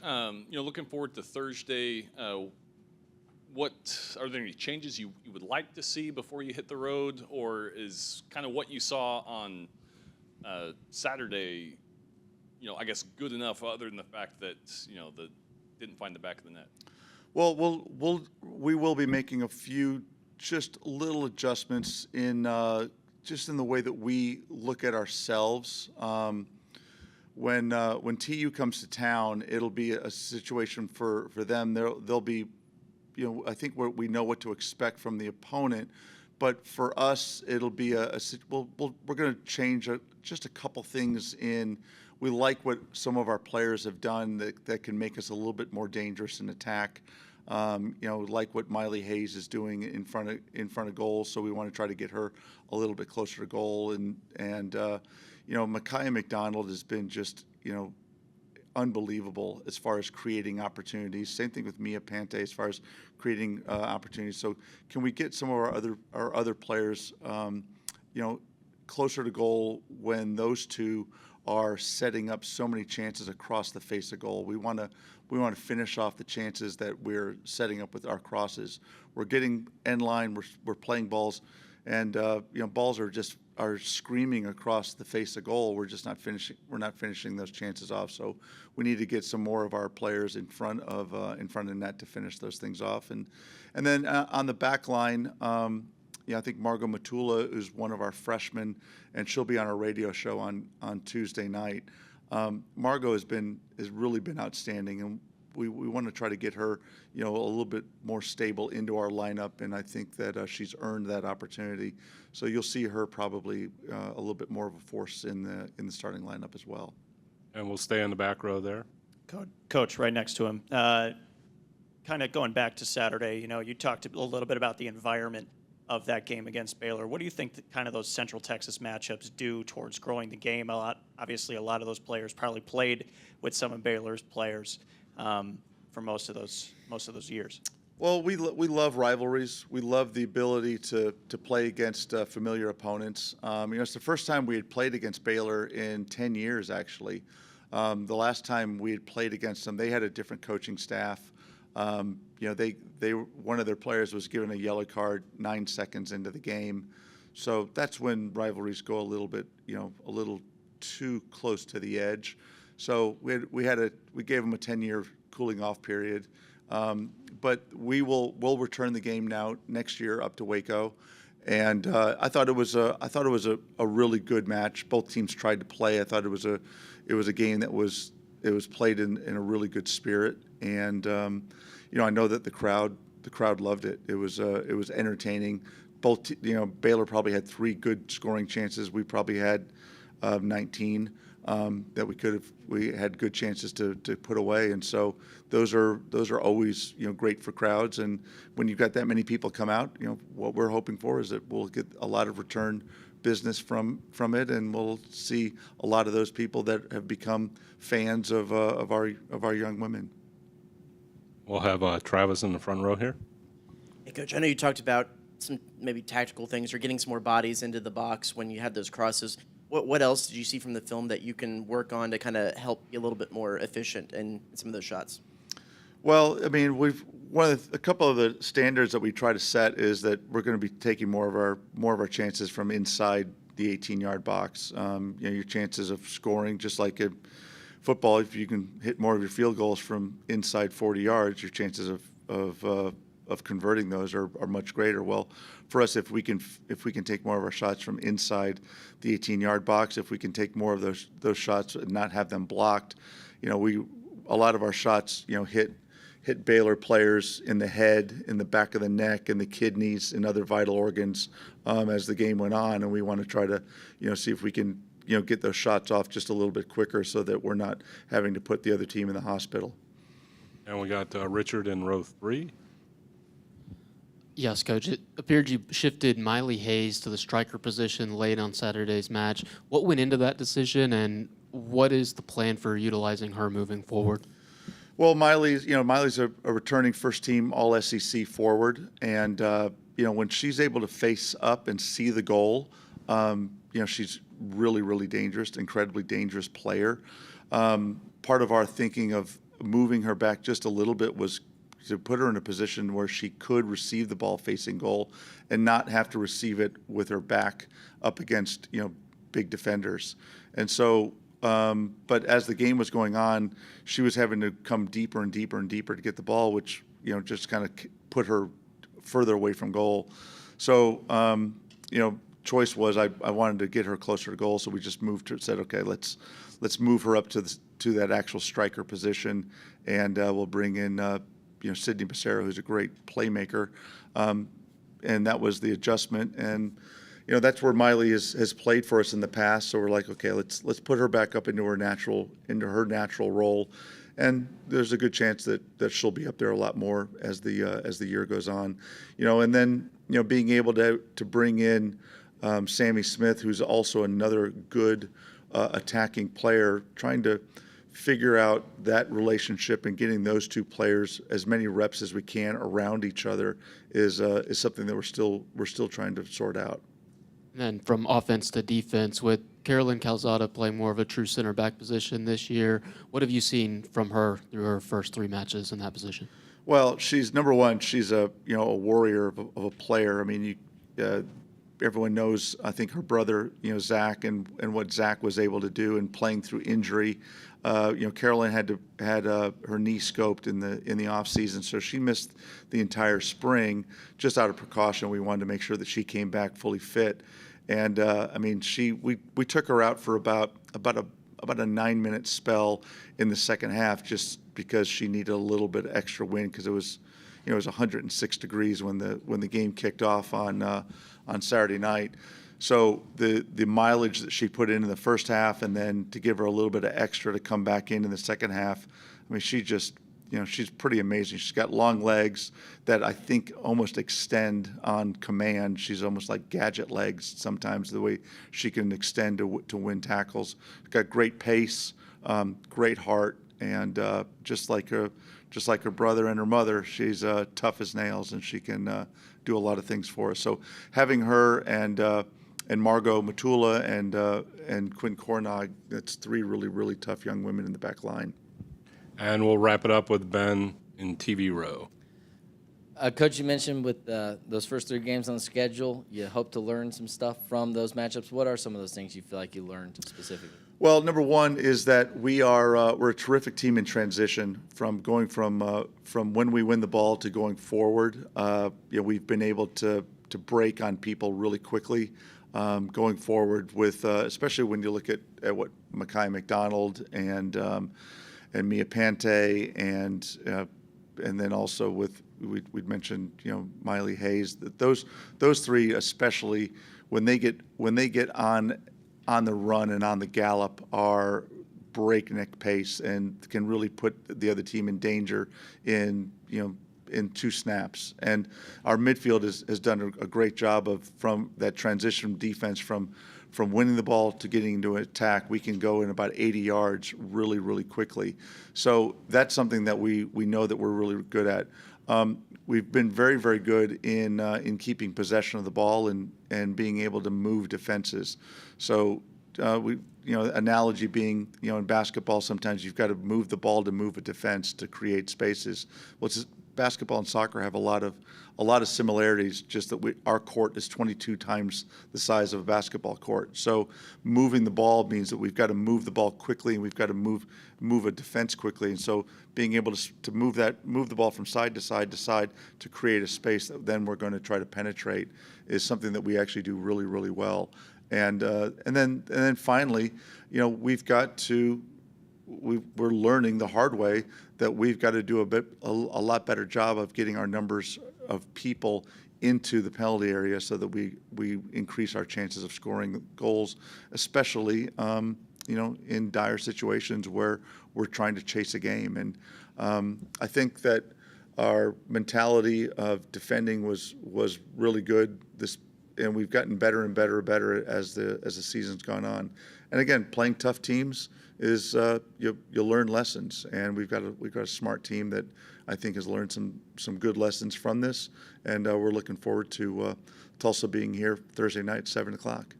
looking forward to Thursday. What are there any changes you would like to see before you hit the road, or is kind of what you saw on Saturday, I guess good enough, other than the fact that the didn't find the back of the net? Well, we will be making a few just little adjustments in just in the way that we look at ourselves. When TU comes to town, it'll be a situation for them. They'll be, I think we know what to expect from the opponent, but for us, it'll be we're going to change just a couple things in. We like what some of our players have done that can make us a little bit more dangerous in attack. Like what Miley Hayes is doing in front of goal. So we want to try to get her a little bit closer to goal. And Micaiah McDonald has been just, unbelievable as far as creating opportunities. Same thing with Mia Pante as far as creating opportunities. So can we get some of our other players, closer to goal when those two are setting up so many chances across the face of goal? We want to finish off the chances that we're setting up with our crosses. We're getting end line. We're playing balls, and balls are screaming across the face of goal. We're just not finishing. We're not finishing those chances off. So we need to get some more of our players in front of the net to finish those things off. And then on the back line, I think Margot Matula is one of our freshmen, and she'll be on our radio show on Tuesday night. Margot has really been outstanding, and we want to try to get her, a little bit more stable into our lineup, and I think that she's earned that opportunity. So you'll see her probably a little bit more of a force in the starting lineup as well. And we'll stay in the back row there. Coach, right next to him. Kind of going back to Saturday, you talked a little bit about the environment of that game against Baylor. What do you think that kind of those Central Texas matchups do towards growing the game? Obviously, a lot of those players probably played with some of Baylor's players for most of those years. Well, we love rivalries. We love the ability to play against familiar opponents. It's the first time we had played against Baylor in 10 years, actually. The last time we had played against them, they had a different coaching staff. One of their players was given a yellow card 9 seconds into the game. So that's when rivalries go a little bit, a little too close to the edge. So we gave them a 10-year cooling off period. But we'll return the game now next year up to Waco. And I thought it was a really good match. Both teams tried to play. I thought it was a game that was played in a really good spirit. And I know that the crowd loved it. It was entertaining. Baylor probably had 3 good scoring chances. We probably had 19 that we had good chances to put away. And so those are always great for crowds. And when you've got that many people come out, what we're hoping for is that we'll get a lot of return business from it, and we'll see a lot of those people that have become fans of our young women. We'll have Travis in the front row here. Hey, Coach, I know you talked about some maybe tactical things or getting some more bodies into the box when you had those crosses. What else did you see from the film that you can work on to kind of help be a little bit more efficient in some of those shots? Well, I mean, a couple of the standards that we try to set is that we're going to be taking more of our chances from inside the 18-yard box. Your chances of scoring, just like in football, if you can hit more of your field goals from inside 40 yards, your chances of converting those are much greater. Well, for us, if we can take more of our shots from inside the 18-yard box, if we can take more of those shots and not have them blocked, a lot of our shots hit Baylor players in the head, in the back of the neck, in the kidneys, and other vital organs as the game went on, and we want to try to see if we can get those shots off just a little bit quicker so that we're not having to put the other team in the hospital. And we got Richard in row 3. Yes, Coach. It appeared you shifted Miley Hayes to the striker position late on Saturday's match. What went into that decision, and what is the plan for utilizing her moving forward? Well, Miley's a returning first-team All-SEC forward, and when she's able to face up and see the goal, she's really, really dangerous, incredibly dangerous player. Part of our thinking of moving her back just a little bit was to put her in a position where she could receive the ball facing goal and not have to receive it with her back up against, big defenders. And so, but as the game was going on, she was having to come deeper and deeper and deeper to get the ball, which, just kind of put her further away from goal. So, choice was I wanted to get her closer to goal, so we just said, okay, let's move her up to that actual striker position, and we'll bring in Sydney Becerra, who's a great playmaker, and that was the adjustment. And that's where Miley has played for us in the past. So we're like, okay, let's put her back up into her natural role, and there's a good chance that she'll be up there a lot more as the year goes on, and then being able to bring in Sammy Smith, who's also another good attacking player, trying to figure out that relationship and getting those two players as many reps as we can around each other is something that we're still trying to sort out. And then from offense to defense, with Carolyn Calzada playing more of a true center back position this year, what have you seen from her through her first 3 matches in that position? Well, she's number one. She's a warrior of a player. I mean, everyone knows, I think, her brother, Zach, and what Zach was able to do in playing through injury. Carolyn had her knee scoped in the off season, so she missed the entire spring just out of precaution. We wanted to make sure that she came back fully fit, and we took her out for about a 9-minute spell in the second half just because she needed a little bit extra wind because it was 106 degrees when the game kicked off on Saturday night. So the mileage that she put in the first half, and then to give her a little bit of extra to come back in the second half, I mean, she just, she's pretty amazing. She's got long legs that I think almost extend on command. She's almost like gadget legs sometimes, the way she can extend to win tackles. Got great pace, great heart, and just like her brother and her mother, she's tough as nails, and she can do a lot of things for us. So having her and Margot Matula and Quinn Cornog, that's 3 really, really tough young women in the back line. And we'll wrap it up with Ben in TV row. Coach, you mentioned with those first 3 games on the schedule, you hope to learn some stuff from those matchups. What are some of those things you feel like you learned specifically? Well, number one is that we're a terrific team in transition from going from when we win the ball to going forward. We've been able to break on people really quickly going forward with, especially when you look at what Mekhi McDonald and Mia Pante and then also with we'd mentioned Miley Hayes. Those 3 especially when they get on the run and on the gallop are breakneck pace and can really put the other team in danger in 2 snaps. And our midfield has done a great job from that transition defense from winning the ball to getting into an attack. We can go in about 80 yards really, really quickly. So that's something that we know that we're really good at. We've been very, very good in keeping possession of the ball and being able to move defenses. So analogy being, in basketball, sometimes you've got to move the ball to move a defense to create spaces. Well, basketball and soccer have a lot of similarities, just that our court is 22 times the size of a basketball court. So moving the ball means that we've got to move the ball quickly, and we've got to move a defense quickly. And so being able to move the ball from side to side to side to create a space that then we're going to try to penetrate is something that we actually do really, really well. And then finally, we're learning the hard way that we've got to do a lot better job of getting our numbers of people into the penalty area so that we increase our chances of scoring goals, especially in dire situations where we're trying to chase a game. And I think that our mentality of defending was really good and we've gotten better and better as the season's gone on. And again, playing tough teams is you learn lessons, and we've got a smart team that I think has learned some good lessons from this, and we're looking forward to Tulsa being here Thursday night, 7 o'clock.